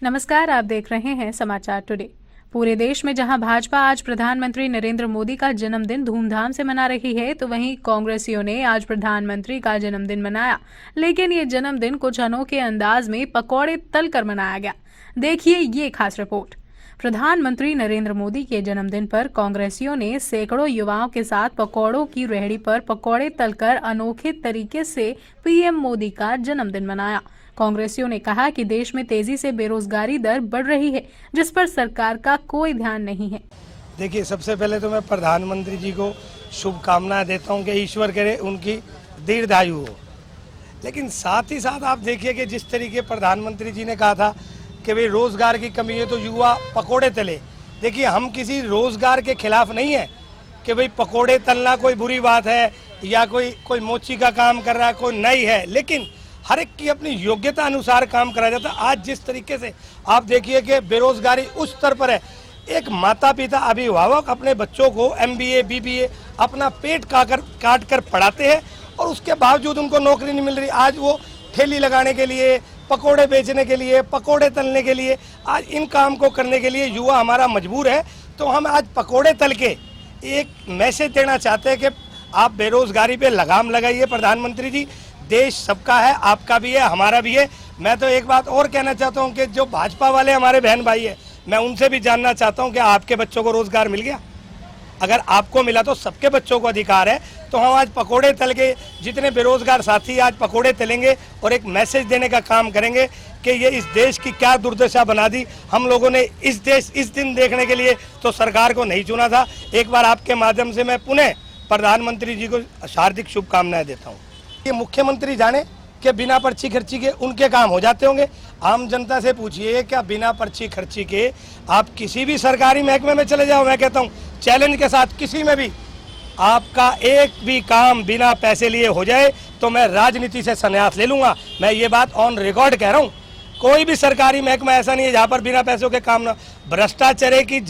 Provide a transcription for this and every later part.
नमस्कार, आप देख रहे हैं समाचार टुडे। पूरे देश में जहां भाजपा आज प्रधानमंत्री नरेंद्र मोदी का जन्मदिन धूमधाम से मना रही है, तो वहीं कांग्रेसियों ने आज प्रधानमंत्री का जन्मदिन मनाया। लेकिन ये जन्मदिन कुछ अनोखे अंदाज में पकौड़े तलकर मनाया गया। देखिए ये खास रिपोर्ट। प्रधानमंत्री नरेंद्र मोदी के जन्मदिन पर कांग्रेसियों ने सैकड़ों युवाओं के साथ पकौड़ों की रेहड़ी पर पकौड़े तलकर अनोखे तरीके से पीएम मोदी का जन्मदिन मनाया। कांग्रेसियों ने कहा कि देश में तेजी से बेरोजगारी दर बढ़ रही है, जिस पर सरकार का कोई ध्यान नहीं है। देखिए, सबसे पहले तो मैं प्रधानमंत्री जी को शुभकामनाएं देता हूं कि ईश्वर करे उनकी दीर्घायु हो। लेकिन साथ ही साथ आप देखिए कि जिस तरीके प्रधानमंत्री जी ने कहा था कि भाई रोजगार की कमी है तो युवा पकोड़े तले। देखिए, हम किसी रोजगार के खिलाफ नहीं है कि भाई पकोड़े तलना कोई बुरी बात है या कोई मोची का काम कर रहा है, कोई नहीं है, लेकिन हर एक की अपनी योग्यता अनुसार काम करा जाता है। आज जिस तरीके से आप देखिए कि बेरोजगारी उस स्तर पर है, एक माता पिता अभिभावक अपने बच्चों को MBA BBA अपना पेट काट कर पढ़ाते हैं और उसके बावजूद उनको नौकरी नहीं मिल रही। आज वो ठेली लगाने के लिए, पकोड़े बेचने के लिए, पकोड़े तलने के लिए, आज इन काम को करने के लिए युवा हमारा मजबूर है। तो हम आज पकोड़े तल के एक मैसेज देना चाहते हैं कि आप बेरोजगारी पे लगाम लगाइए। प्रधानमंत्री जी, देश सबका है, आपका भी है, हमारा भी है। मैं तो एक बात और कहना चाहता हूं कि जो भाजपा वाले हमारे बहन भाई है, मैं उनसे भी जानना चाहता हूं कि आपके बच्चों को रोजगार मिल गया? अगर आपको मिला तो सबके बच्चों को अधिकार है। तो हम आज पकोड़े तल के जितने बेरोजगार साथी आज पकोड़े तलेंगे और एक मैसेज देने का काम करेंगे कि ये इस देश की क्या दुर्दशा बना दी। हम लोगों ने इस दिन देखने के लिए तो सरकार को नहीं चुना था। एक बार आपके माध्यम से मैं पुनः प्रधानमंत्री जी को हार्दिक शुभकामनाएं देता हूँ। ये मुख्यमंत्री जाने कि बिना पर्ची खर्ची के उनके काम हो जाते होंगे। आम जनता से पूछिए, क्या बिना पर्ची खर्ची के आप किसी भी सरकारी महकमे में चले जाओ, मैं कहता हूँ चैलेंज के साथ किसी में भी आपका एक भी काम बिना पैसे लिए हो जाए तो मैं राजनीति से संन्यास ले लूंगा। मैं ये बात ऑन रिकॉर्ड कह रहा हूँ। कोई भी सरकारी महकमा ऐसा नहीं है जहाँ पर बिना पैसों के काम ना। भ्रष्टाचार की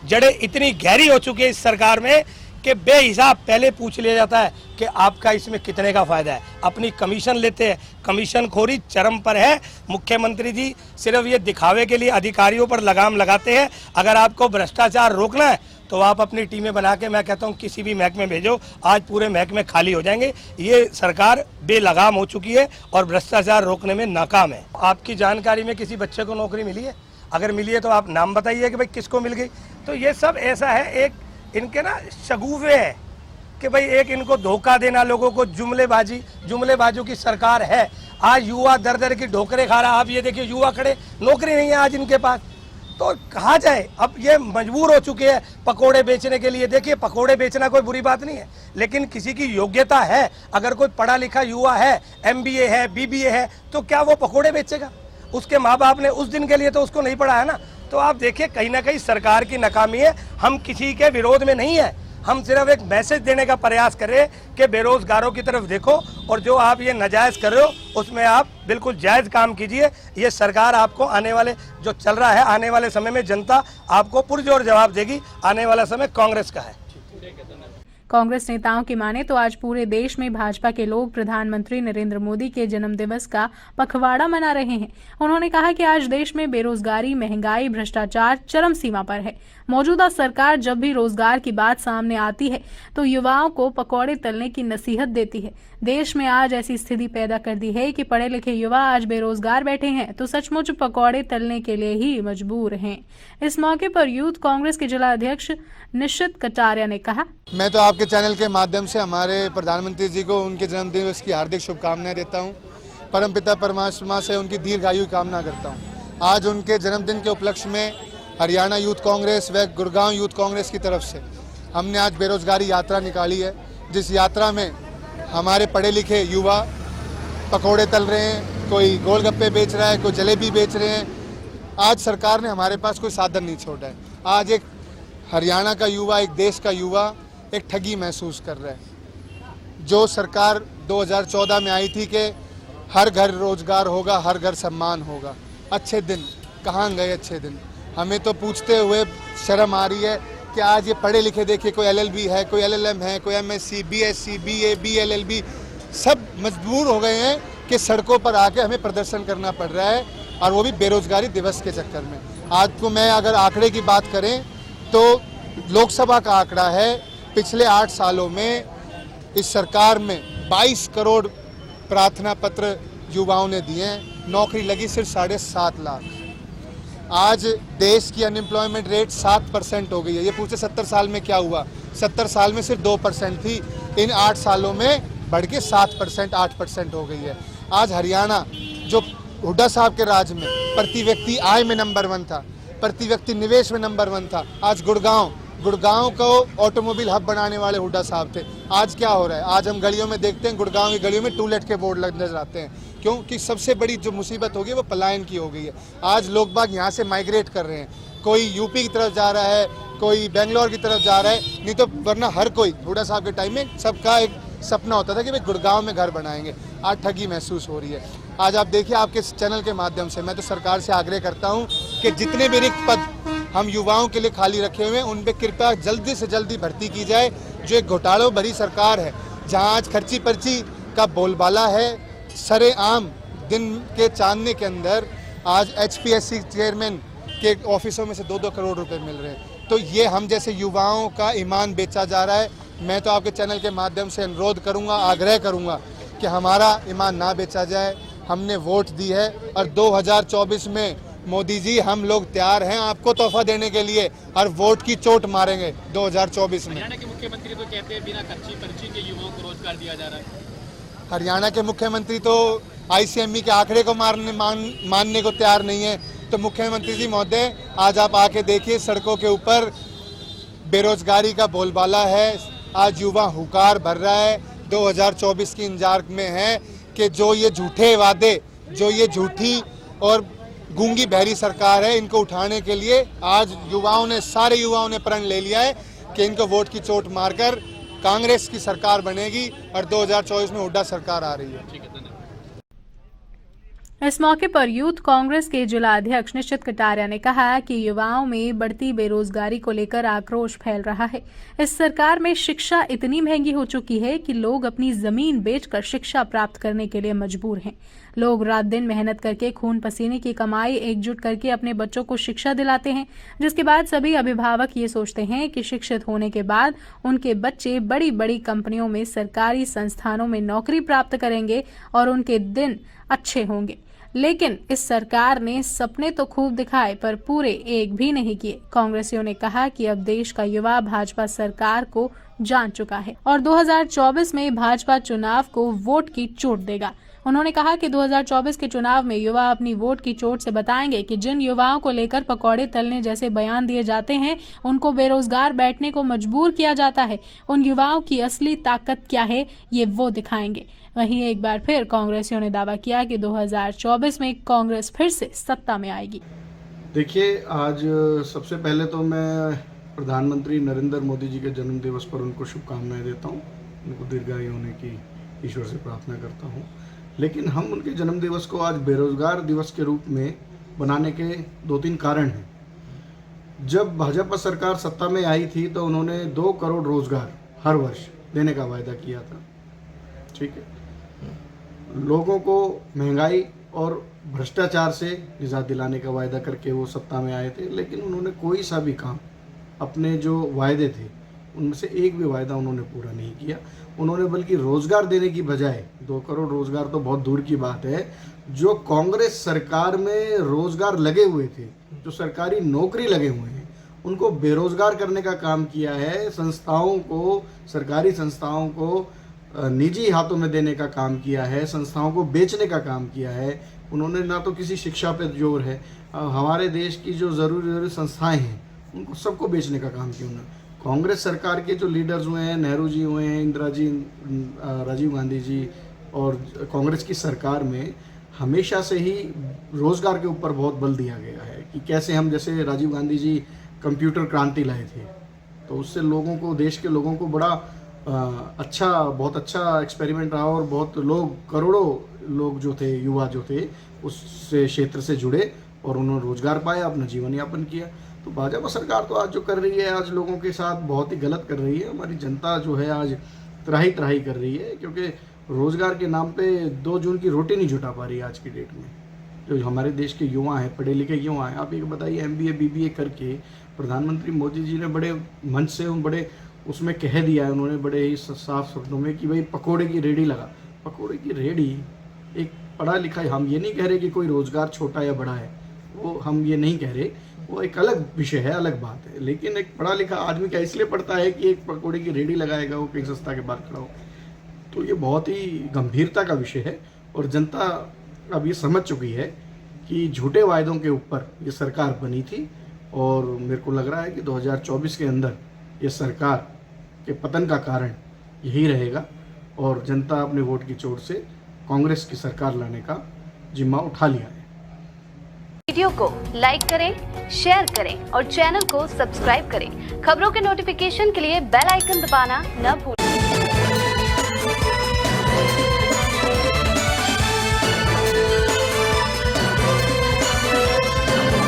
जड़ें इतनी गहरी हो चुकी है इस सरकार में कि बेहिसाब पहले पूछ लिया जाता है कि आपका इसमें कितने का फायदा है। अपनी कमीशन लेते हैं, कमीशन खोरी चरम पर है। मुख्यमंत्री जी सिर्फ ये दिखावे के लिए अधिकारियों पर लगाम लगाते हैं। अगर आपको भ्रष्टाचार रोकना है तो आप अपनी टीमें बना के, मैं कहता हूँ किसी भी महकमे भेजो, आज पूरे महकमे खाली हो जाएंगे। ये सरकार बेलगाम हो चुकी है और भ्रष्टाचार रोकने में नाकाम है। आपकी जानकारी में किसी बच्चे को नौकरी मिली है? अगर मिली है तो आप नाम बताइए कि भाई किसको मिल गई। तो ये सब ऐसा है, एक इनके ना शगुफे है कि भाई एक इनको धोखा देना, लोगों को जुमलेबाजों की सरकार है। आज युवा दर दर की ढोकरे खा रहा। आप ये देखिए, युवा खड़े, नौकरी नहीं है आज इनके पास, तो कहाँ जाए। अब ये मजबूर हो चुके हैं पकोड़े बेचने के लिए। देखिए, पकोड़े बेचना कोई बुरी बात नहीं है, लेकिन किसी की योग्यता है, अगर कोई पढ़ा लिखा युवा है, MBA है, BBA है, तो क्या वो पकोड़े बेचेगा? उसके माँ बाप ने उस दिन के लिए तो उसको नहीं पढ़ाया ना। तो आप देखिए, कहीं ना कहीं सरकार की नाकामी है। हम किसी के विरोध में नहीं है, हम सिर्फ एक मैसेज देने का प्रयास कर रहे हैं कि बेरोजगारों की तरफ देखो और जो आप ये नाजायज कर रहे हो उसमें आप बिल्कुल जायज काम कीजिए। ये सरकार आपको आने वाले जो चल रहा है, आने वाले समय में जनता आपको पुरजोर जवाब देगी। आने वाला समय कांग्रेस का है। कांग्रेस नेताओं की माने तो आज पूरे देश में भाजपा के लोग प्रधानमंत्री नरेंद्र मोदी के जन्मदिवस का पखवाड़ा मना रहे हैं। उन्होंने कहा कि आज देश में बेरोजगारी, महंगाई, भ्रष्टाचार चरम सीमा पर है। मौजूदा सरकार जब भी रोजगार की बात सामने आती है तो युवाओं को पकौड़े तलने की नसीहत देती है। देश में आज ऐसी स्थिति पैदा कर दी है कि पढ़े लिखे युवा आज बेरोजगार बैठे हैं तो सचमुच पकौड़े तलने के लिए ही मजबूर हैं। इस मौके पर यूथ कांग्रेस के जिला अध्यक्ष निश्चित कटारिया ने कहा, मैं तो आपके चैनल के माध्यम से हमारे प्रधानमंत्री जी को उनके जन्मदिवस की हार्दिक शुभकामनाएं देता हूं। परमपिता परमात्मा से उनकी दीर्घायु की कामना करता हूं। आज उनके जन्मदिन के उपलक्ष्य में हरियाणा यूथ कांग्रेस व गुड़गांव यूथ कांग्रेस की तरफ से हमने आज बेरोजगारी यात्रा निकाली है, जिस यात्रा में हमारे पढ़े लिखे युवा पकौड़े तल रहे हैं, कोई गोलगप्पे बेच रहा है, कोई जलेबी बेच रहे हैं। आज सरकार ने हमारे पास कोई साधन नहीं छोड़ा है। आज एक हरियाणा का युवा, एक देश का युवा एक ठगी महसूस कर रहा है। जो सरकार 2014 में आई थी कि हर घर रोजगार होगा, हर घर सम्मान होगा, अच्छे दिन कहाँ गए अच्छे दिन? हमें तो पूछते हुए शर्म आ रही है कि आज ये पढ़े लिखे देखिए, कोई LLB है, कोई LLM है, कोई MSc, BSc, BA, BLLB, सब मजबूर हो गए हैं कि सड़कों पर आके हमें प्रदर्शन करना पड़ रहा है और वो भी बेरोजगारी दिवस के चक्कर में। आज को मैं अगर आंकड़े की बात करें तो लोकसभा का आंकड़ा है, पिछले 8 सालों में इस सरकार में 22 करोड़ प्रार्थना पत्र युवाओं ने दिए हैं, नौकरी लगी सिर्फ 7.5 लाख। आज देश की अनएम्प्लॉयमेंट रेट 7% हो गई है। ये पूछे 70 साल में क्या हुआ? 70 साल में सिर्फ 2% थी, इन 8 सालों में बढ़ के 7%, 8% हो गई है। आज हरियाणा जो हुड्डा साहब के राज में प्रति व्यक्ति आय में नंबर 1 था, प्रति व्यक्ति निवेश में नंबर 1 था। आज गुड़गांव को ऑटोमोबाइल हब बनाने वाले हुड्डा साहब थे। आज क्या हो रहा है? आज हम गलियों में देखते हैं, गुड़गांव की गलियों में टूलेट के बोर्ड नजर आते हैं। क्योंकि सबसे बड़ी जो मुसीबत हो गई वो पलायन की हो गई है। आज लोग बाग यहाँ से माइग्रेट कर रहे हैं, कोई यूपी की तरफ जा रहा है, कोई बेंगलोर की तरफ जा रहा है, नहीं तो वरना हर कोई हुड्डा साहब के टाइम में सबका एक सपना होता था कि भाई गुड़गांव में घर बनाएंगे। आज ठगी महसूस हो रही है। आज आप देखिए, आपके चैनल के माध्यम से मैं तो सरकार से आग्रह करता हूँ कि जितने भी रिक्त पद हम युवाओं के लिए खाली रखे हुए हैं उन पे कृपया जल्दी से जल्दी भर्ती की जाए। जो एक घोटालों भरी सरकार है, जहाँ आज खर्ची पर्ची का बोलबाला है, सरेआम दिन के चांदने के अंदर आज HPSC चेयरमैन के ऑफिसों में से 2-2 करोड़ रुपए मिल रहे हैं। तो ये हम जैसे युवाओं का ईमान बेचा जा रहा है। मैं तो आपके चैनल के माध्यम से अनुरोध करूंगा, आग्रह करूंगा कि हमारा ईमान ना बेचा जाए। हमने वोट दी है और 2024 में मोदी जी हम लोग तैयार हैं आपको तोहफा देने के लिए और वोट की चोट मारेंगे 2024 में। हरियाणा के मुख्यमंत्री तो कहते हैं बिना खर्ची पर्ची के युवाओं को रोजगार दिया जा रहा है। हरियाणा के मुख्यमंत्री तो ICME के आंकड़े को मानने को तैयार नहीं है। तो मुख्यमंत्री जी महोदय, आज आप आके देखिए, सड़कों के ऊपर बेरोजगारी का बोलबाला है। आज युवा हुकार भर रहा है। 2024 की इंतजार में है कि जो ये झूठे वादे, जो ये झूठी और गूंगी बहरी सरकार है, इनको उठाने के लिए आज सारे युवाओं ने प्रण ले लिया है कि इनको वोट की चोट मारकर कांग्रेस की सरकार बनेगी और 2024 में हुड्डा सरकार आ रही है। इस मौके पर यूथ कांग्रेस के जिला अध्यक्ष निश्चित कटारिया ने कहा कि युवाओं में बढ़ती बेरोजगारी को लेकर आक्रोश फैल रहा है। इस सरकार में शिक्षा इतनी महंगी हो चुकी है कि लोग अपनी जमीन बेचकर शिक्षा प्राप्त करने के लिए मजबूर हैं। लोग रात दिन मेहनत करके खून पसीने की कमाई एकजुट करके अपने बच्चों को शिक्षा दिलाते हैं, जिसके बाद सभी अभिभावक ये सोचते हैं कि शिक्षित होने के बाद उनके बच्चे बड़ी बड़ी कंपनियों में, सरकारी संस्थानों में नौकरी प्राप्त करेंगे और उनके दिन अच्छे होंगे। लेकिन इस सरकार ने सपने तो खूब दिखाए पर पूरे एक भी नहीं किए। कांग्रेसियों ने कहा कि अब देश का युवा भाजपा सरकार को जान चुका है और 2024 में भाजपा चुनाव को वोट की चोट देगा। उन्होंने कहा कि 2024 के चुनाव में युवा अपनी वोट की चोट से बताएंगे कि जिन युवाओं को लेकर पकौड़े तलने जैसे बयान दिए जाते हैं, उनको बेरोजगार बैठने को मजबूर किया जाता है, उन युवाओं की असली ताकत क्या है ये वो दिखाएंगे। वहीं एक बार फिर कांग्रेसियों ने दावा किया कि 2024 में कांग्रेस फिर से सत्ता में आएगी। देखिए, आज सबसे पहले तो मैं प्रधानमंत्री नरेंद्र मोदी जी के जन्म दिवस पर उनको शुभकामनाएं देता हूं। उनको दीर्घायु होने की ईश्वर से प्रार्थना करता हूं। लेकिन हम उनके जन्म दिवस को आज बेरोजगार दिवस के रूप में बनाने के 2-3 कारण हैं। जब भाजपा सरकार सत्ता में आई थी तो उन्होंने 2 करोड़ रोजगार हर वर्ष देने का वायदा किया था। ठीक है, लोगों को महंगाई और भ्रष्टाचार से निजात दिलाने का वायदा करके वो सत्ता में आए थे। लेकिन उन्होंने कोई सा भी काम, अपने जो वायदे थे उनमें से एक भी वायदा उन्होंने पूरा नहीं किया। उन्होंने बल्कि रोजगार देने की बजाय, 2 करोड़ रोजगार तो बहुत दूर की बात है, जो कांग्रेस सरकार में रोजगार लगे हुए थे, जो सरकारी नौकरी लगे हुए हैं, उनको बेरोजगार करने का काम किया है। संस्थाओं को, सरकारी संस्थाओं को निजी हाथों में देने का काम किया है, संस्थाओं को बेचने का काम किया है। उन्होंने ना तो किसी शिक्षा पे जोर है, हमारे देश की जो ज़रूरी संस्थाएं हैं उनको सबको बेचने का काम किया उन्होंने। कांग्रेस सरकार के जो लीडर्स हुए हैं, नेहरू जी हुए हैं, इंदिरा जी, राजीव गांधी जी, और कांग्रेस की सरकार में हमेशा से ही रोज़गार के ऊपर बहुत बल दिया गया है कि कैसे हम, जैसे राजीव गांधी जी कंप्यूटर क्रांति लाए थे, तो उससे लोगों को, देश के लोगों को बड़ा बहुत अच्छा एक्सपेरिमेंट रहा और बहुत लोग, करोड़ों लोग जो थे, युवा जो थे, उस क्षेत्र से जुड़े और उन्होंने रोजगार पाया, अपना जीवन यापन किया। तो भाजपा सरकार तो आज जो कर रही है, आज लोगों के साथ बहुत ही गलत कर रही है। हमारी जनता जो है आज त्राही कर रही है, क्योंकि रोजगार के नाम पे 2 जून की रोटी नहीं जुटा पा रही है आज की डेट में। जो हमारे देश के युवा हैं, पढ़े लिखे युवा हैं, आप ये बताइए MBA BBA करके प्रधानमंत्री मोदी जी ने बड़े मंच से बड़े उसमें कह दिया है उन्होंने बड़े ही साफ शब्दों में कि भाई पकोड़े की रेडी लगा। पकोड़े की रेडी एक पढ़ा लिखा, हम ये नहीं कह रहे कि कोई रोज़गार छोटा या बड़ा है, वो हम ये नहीं कह रहे, वो एक अलग विषय है, अलग बात है। लेकिन एक पढ़ा लिखा आदमी क्या इसलिए पढ़ता है कि एक पकोड़े की रेडी लगाएगा, वो कहीं सस्ता के बाहर खड़ा हो? तो ये बहुत ही गंभीरता का विषय है और जनता अब ये समझ चुकी है कि झूठे वायदों के ऊपर ये सरकार बनी थी और मेरे को लग रहा है कि 2024 के अंदर ये सरकार के पतन का कारण यही रहेगा और जनता अपने वोट की चोट से कांग्रेस की सरकार लाने का जिम्मा उठा लिया है। वीडियो को लाइक करें, शेयर करें और चैनल को सब्सक्राइब करें। खबरों के नोटिफिकेशन के लिए बेल आइकन दबाना न भूलें।